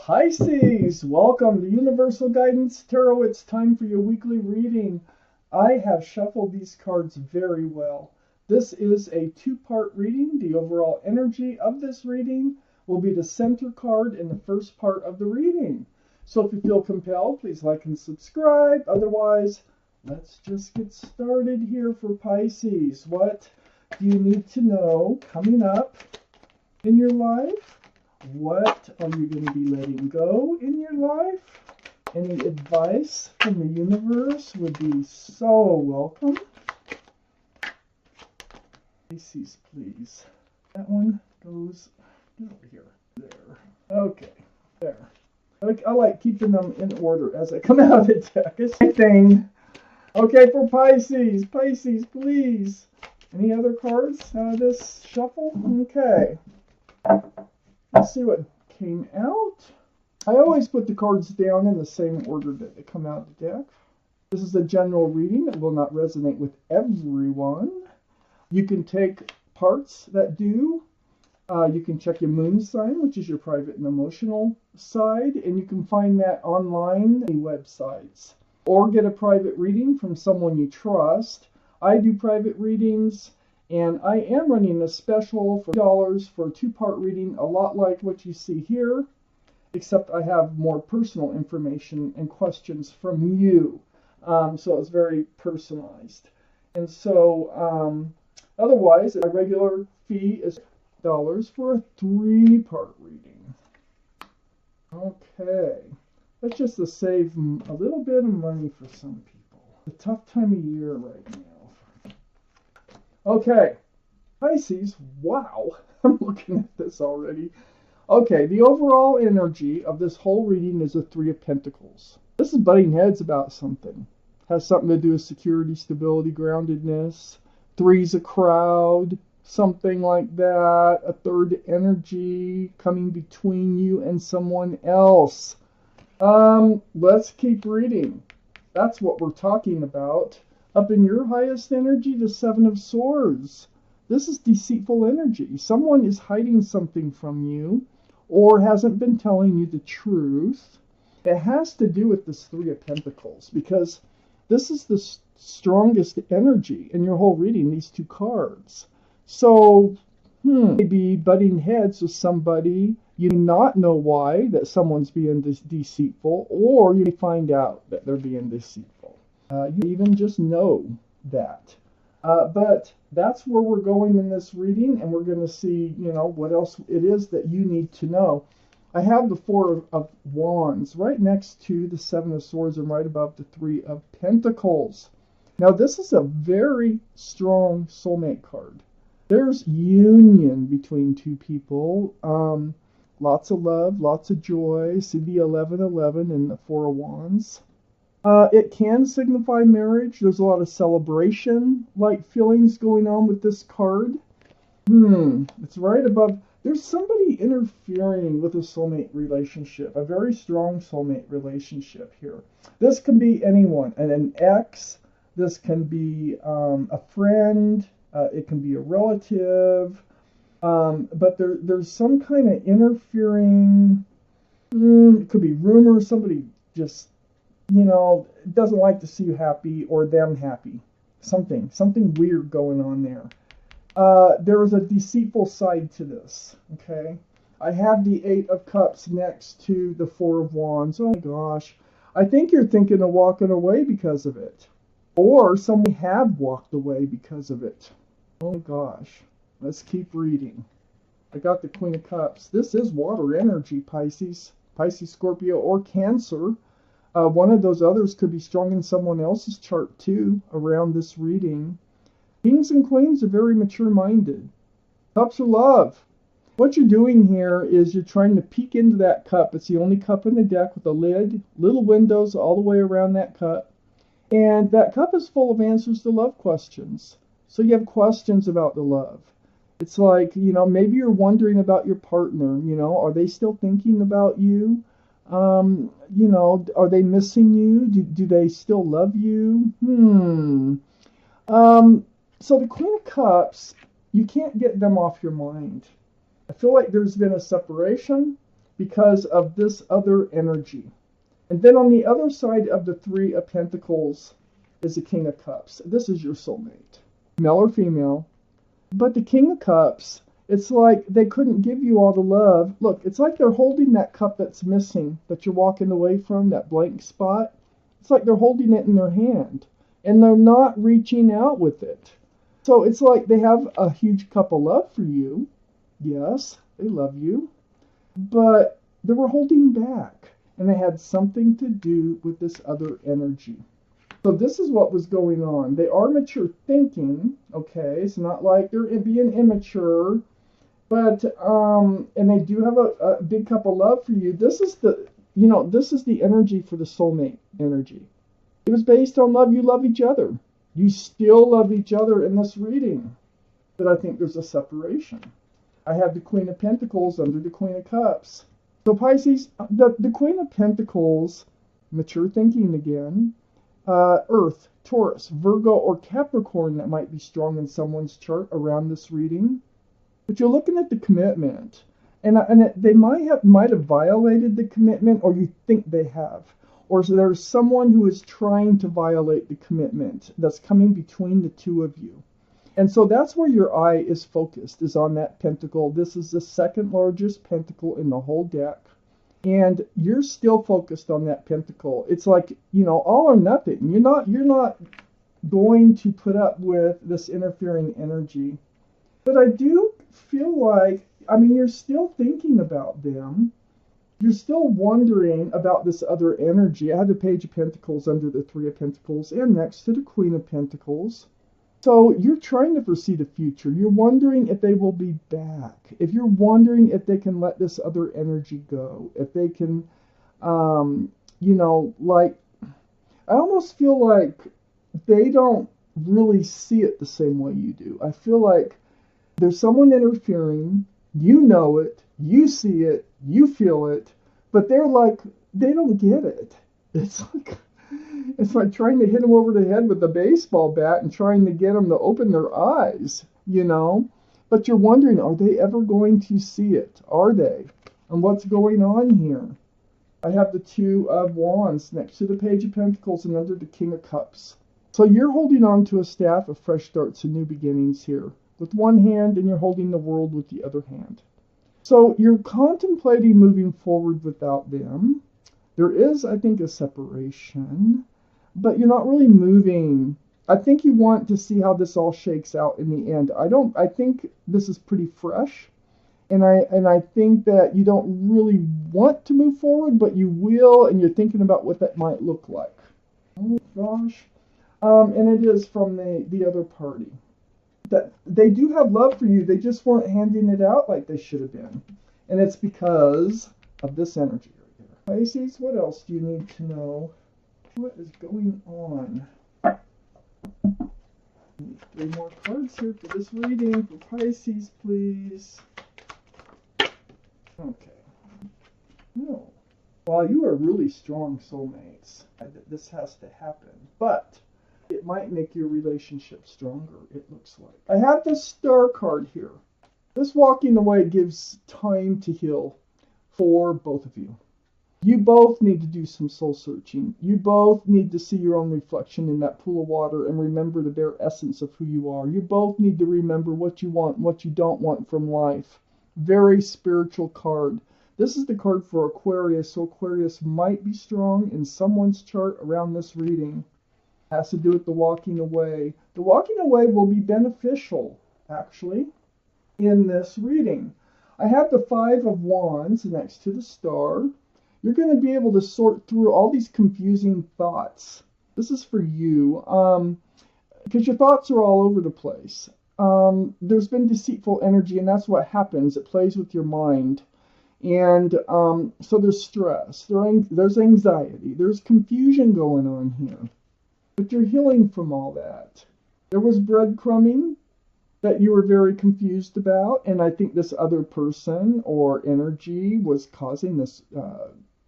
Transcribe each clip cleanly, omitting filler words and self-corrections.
Pisces, welcome to Universal Guidance Tarot. It's time for your weekly reading. I have shuffled these cards very well. This is a two-part reading. The overall energy of this reading will be the center card in the first part of the reading. So if you feel compelled, please like and subscribe. Otherwise, let's just get started here for Pisces. What do you need to know coming up in your life? What are you going to be letting go in your life? Any advice from the universe would be so welcome. Pisces, please. That one goes over here. There. Okay. There. I like keeping them in order as I come out of the deck. It's my thing. Okay, for Pisces. Pisces, please. Any other cards out of this shuffle? Okay. Let's see what came out. I always put the cards down in the same order that they come out of the deck. This is a general reading that will not resonate with everyone. You can take parts that do. You can check your moon sign, which is your private and emotional side, and you can find that online on websites. Or get a private reading from someone you trust. I do private readings. And I am running a special for $2 for a two-part reading, a lot like what you see here, except I have more personal information and questions from you. So it's very personalized. And so otherwise, a regular fee is $2 for a three-part reading. Okay. That's just to save a little bit of money for some people. It's a tough time of year right now. Okay, Pisces, wow, I'm looking at this already. Okay, the overall energy of this whole reading is a Three of Pentacles. This is butting heads about something. Has something to do with security, stability, groundedness. Three's a crowd, something like that. A third energy coming between you and someone else. Let's keep reading. That's what we're talking about. Up in your highest energy, the Seven of Swords. This is deceitful energy. Someone is hiding something from you or hasn't been telling you the truth. It has to do with this Three of Pentacles because this is the strongest energy in your whole reading, these two cards. So, maybe butting heads with somebody. You may not know why that someone's being deceitful, or you may find out that they're being deceitful. You even just know that. But that's where we're going in this reading, and we're going to see, what else it is that you need to know. I have the Four of Wands right next to the Seven of Swords and right above the Three of Pentacles. Now, this is a very strong soulmate card. There's union between two people. Lots of love, lots of joy. See the 1111 and the Four of Wands. It can signify marriage. There's a lot of celebration-like feelings going on with this card. It's right above. There's somebody interfering with a soulmate relationship, a very strong soulmate relationship here. This can be anyone, an ex. This can be a friend. It can be a relative. But there's some kind of interfering. It could be rumors. Somebody just doesn't like to see you happy or them happy. Something weird going on there. There is a deceitful side to this, okay? I have the Eight of Cups next to the Four of Wands. Oh my gosh. I think you're thinking of walking away because of it. Or somebody have walked away because of it. Oh my gosh. Let's keep reading. I got the Queen of Cups. This is water energy, Pisces. Pisces, Scorpio, or Cancer. One of those others could be strong in someone else's chart too around this reading. Kings and queens are very mature-minded. Cups of love. What you're doing here is you're trying to peek into that cup. It's the only cup in the deck with a lid, little windows all the way around that cup. And that cup is full of answers to love questions. So you have questions about the love. It's like, maybe you're wondering about your partner. Are they still thinking about you? Are they missing you? Do they still love you? So the Queen of Cups, you can't get them off your mind. I feel like there's been a separation. because of this other energy. And then on the other side of the Three of Pentacles is the King of Cups. This is your soulmate, male or female. But the King of Cups, it's like they couldn't give you all the love. Look, it's like they're holding that cup that's missing, that you're walking away from, that blank spot. It's like they're holding it in their hand, and they're not reaching out with it. So it's like they have a huge cup of love for you. Yes, they love you. But they were holding back, and they had something to do with this other energy. So this is what was going on. They are mature thinking, okay? It's not like they're being immature, but and they do have a big cup of love for you. This is this is the energy for the soulmate energy. It was based on love. You love each other. You still love each other in this reading. But I think there's a separation. I have the Queen of Pentacles under the Queen of Cups. So Pisces, the Queen of Pentacles, mature thinking again. Earth, Taurus, Virgo, or Capricorn that might be strong in someone's chart around this reading. But you're looking at the commitment. And they might have violated the commitment, or you think they have. Or so there's someone who is trying to violate the commitment that's coming between the two of you. And so that's where your eye is focused, is on that pentacle. This is the second largest pentacle in the whole deck. And you're still focused on that pentacle. It's like, all or nothing. You're not going to put up with this interfering energy. But I do feel like, you're still thinking about them. You're still wondering about this other energy. I have the Page of Pentacles under the Three of Pentacles and next to the Queen of Pentacles. So you're trying to foresee the future. You're wondering if they will be back. If you're wondering if they can let this other energy go. If they can, I almost feel like they don't really see it the same way you do. I feel like there's someone interfering. You know it. You see it. You feel it. But they're like, they don't get it. It's like trying to hit them over the head with a baseball bat and trying to get them to open their eyes, But you're wondering, are they ever going to see it? Are they? And what's going on here? I have the Two of Wands next to the Page of Pentacles and under the King of Cups. So you're holding on to a staff of fresh starts and new beginnings here with one hand, and you're holding the world with the other hand. So you're contemplating moving forward without them. There is, I think, a separation, but you're not really moving. I think you want to see how this all shakes out in the end. I think this is pretty fresh, and I think that you don't really want to move forward, but you will, and you're thinking about what that might look like. Oh gosh. And it is from the other party. That they do have love for you, they just weren't handing it out like they should have been. And it's because of this energy right here. Pisces, what else do you need to know? What is going on? Need 3 more cards here for this reading for Pisces, please. Okay. No. Well, you are really strong soulmates. This has to happen. But it might make your relationship stronger, it looks like. I have this Star card here. This walking away gives time to heal for both of you. You both need to do some soul searching. You both need to see your own reflection in that pool of water and remember the bare essence of who you are. You both need to remember what you want and what you don't want from life. Very spiritual card. This is the card for Aquarius, so Aquarius might be strong in someone's chart around this reading. Has to do with the walking away. The walking away will be beneficial, actually, in this reading. I have the Five of Wands next to the Star. You're going to be able to sort through all these confusing thoughts. This is for you, because your thoughts are all over the place. There's been deceitful energy, and that's what happens. It plays with your mind. And so there's stress, there's anxiety, there's confusion going on here. But you're healing from all that. There was breadcrumbing that you were very confused about, and I think this other person or energy was causing this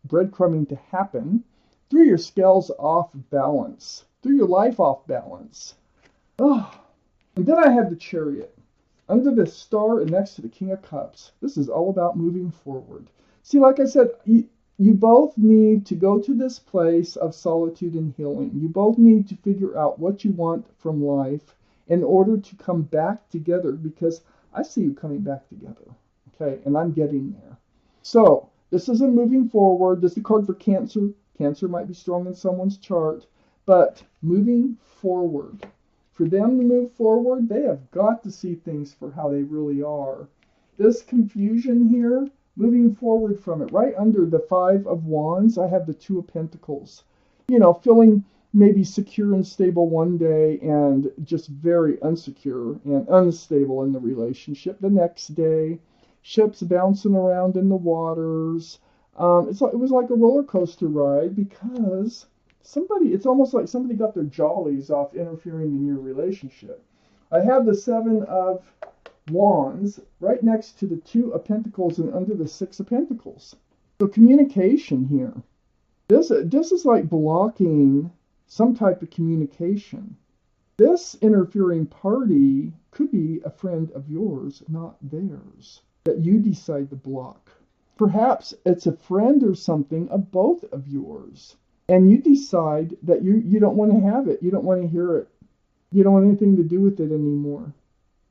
breadcrumbing to happen. Threw your scales off balance, threw your life off balance. Oh, and then I have the Chariot under the Star and next to the King of Cups. This is all about moving forward. See, like I said, you both need to go to this place of solitude and healing. You both need to figure out what you want from life in order to come back together, because I see you coming back together. Okay, and I'm getting there. So, this is a moving forward. This is a card for Cancer. Cancer might be strong in someone's chart, but moving forward. For them to move forward, they have got to see things for how they really are. This confusion here, moving forward from it, right under the Five of Wands, I have the Two of Pentacles. You know, feeling maybe secure and stable one day and just very unsecure and unstable in the relationship the next day. Ships bouncing around in the waters. It was like a roller coaster ride, because it's almost like somebody got their jollies off interfering in your relationship. I have the Seven of Wands right next to the Two of Pentacles and under the Six of Pentacles. So communication here. This is like blocking some type of communication. This interfering party could be a friend of yours, not theirs, that you decide to block. Perhaps it's a friend or something of both of yours, and you decide that you don't want to have it. You don't want to hear it. You don't want anything to do with it anymore.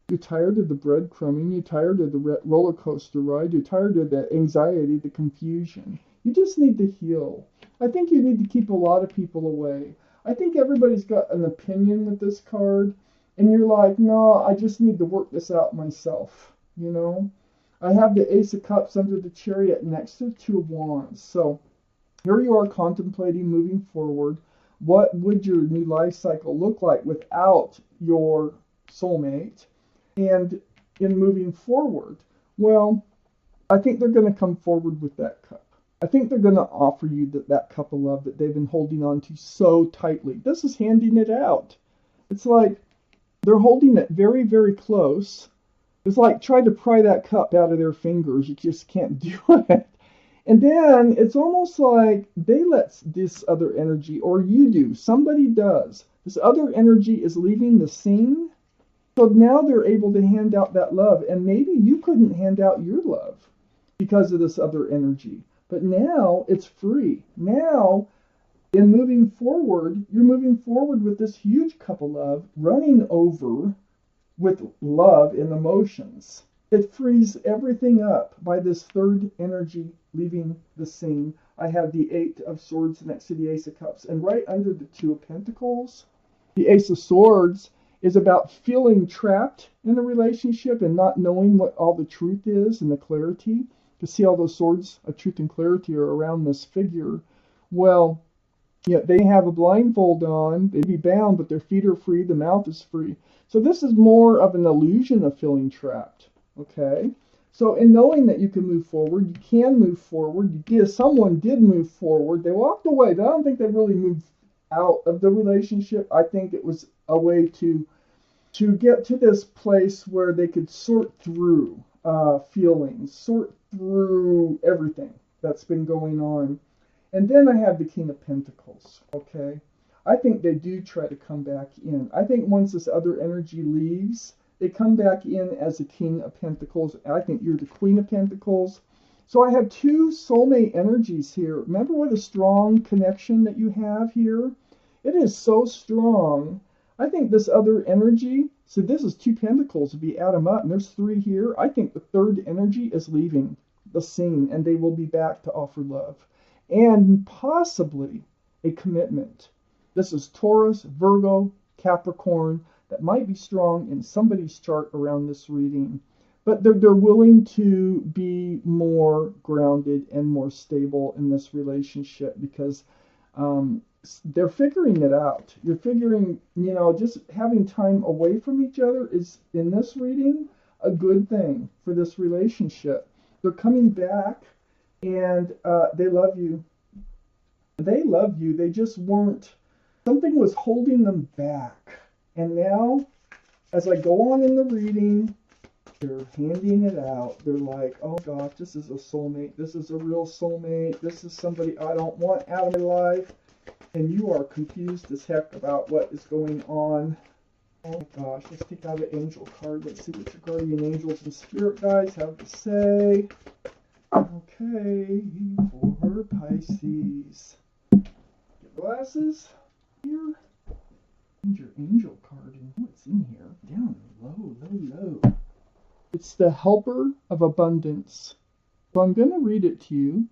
You're tired of the breadcrumbing. You're tired of the roller coaster ride. You're tired of the anxiety, the confusion. You just need to heal. I think you need to keep a lot of people away. I think everybody's got an opinion with this card, and you're like, no, I just need to work this out myself, you know? I have the Ace of Cups under the Chariot next to the Two of Wands. So here you are contemplating moving forward. What would your new life cycle look like without your soulmate? And in moving forward, well, I think they're going to come forward with that cup. I think they're going to offer you that cup of love that they've been holding on to so tightly. This is handing it out. It's like they're holding it very, very close. It's like trying to pry that cup out of their fingers. You just can't do it. And then it's almost like they let this other energy, or you do, somebody does. This other energy is leaving the scene. So now they're able to hand out that love. And maybe you couldn't hand out your love because of this other energy. But now it's free. Now, in moving forward, you're moving forward with this huge cup of love, running over with love and emotions. It frees everything up by this third energy leaving the scene. I have the Eight of Swords next to the Ace of Cups. And right under the Two of Pentacles, the Ace of Swords is about feeling trapped in a relationship and not knowing what all the truth is and the clarity. To see all those swords of truth and clarity are around this figure. Well, yeah, they have a blindfold on. They'd be bound, but their feet are free. The mouth is free. So this is more of an illusion of feeling trapped. Okay? So in knowing that you can move forward, you can move forward. Someone did move forward. They walked away, but I don't think they really moved out of the relationship. I think it was a way to get to this place where they could sort through feelings, sort through everything that's been going on. And then I have the King of Pentacles, okay? I think they do try to come back in. I think once this other energy leaves, they come back in as the King of Pentacles. I think you're the Queen of Pentacles. So I have two soulmate energies here. Remember what a strong connection that you have here? It is so strong. I think this other energy, so this is two pentacles. If you add them up, and there's three here, I think the third energy is leaving the scene, and they will be back to offer love. And possibly a commitment. This is Taurus, Virgo, Capricorn, that might be strong in somebody's chart around this reading. But they're willing to be more grounded and more stable in this relationship because they're figuring it out. You're figuring, just having time away from each other is, in this reading, a good thing for this relationship. They're coming back and they love you. They love you. They just weren't, something was holding them back. And now, as I go on in the reading, they're handing it out. They're like, oh gosh, this is a soulmate. This is a real soulmate. This is somebody I don't want out of my life. And you are confused as heck about what is going on. Oh my gosh, let's take out an angel card. Let's see what your guardian angels and spirit guides have to say. Okay, for Pisces. Get glasses here. And your angel card and what's in here. Down low, low, low. It's the helper of abundance. So I'm going to read it to you.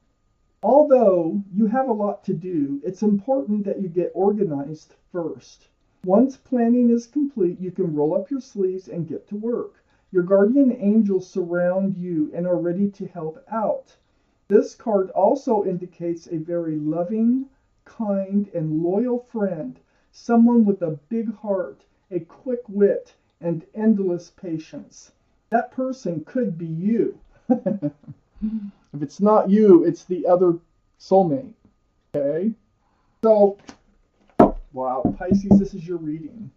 Although you have a lot to do, it's important that you get organized first. Once planning is complete, you can roll up your sleeves and get to work. Your guardian angels surround you and are ready to help out. This card also indicates a very loving, kind, and loyal friend, someone with a big heart, a quick wit, and endless patience. That person could be you. If it's not you, it's the other soulmate. Okay? So, wow, Pisces, this is your reading.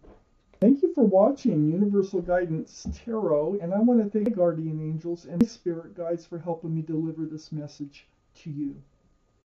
Thank you for watching Universal Guidance Tarot, and I want to thank Guardian Angels and Spirit Guides for helping me deliver this message to you.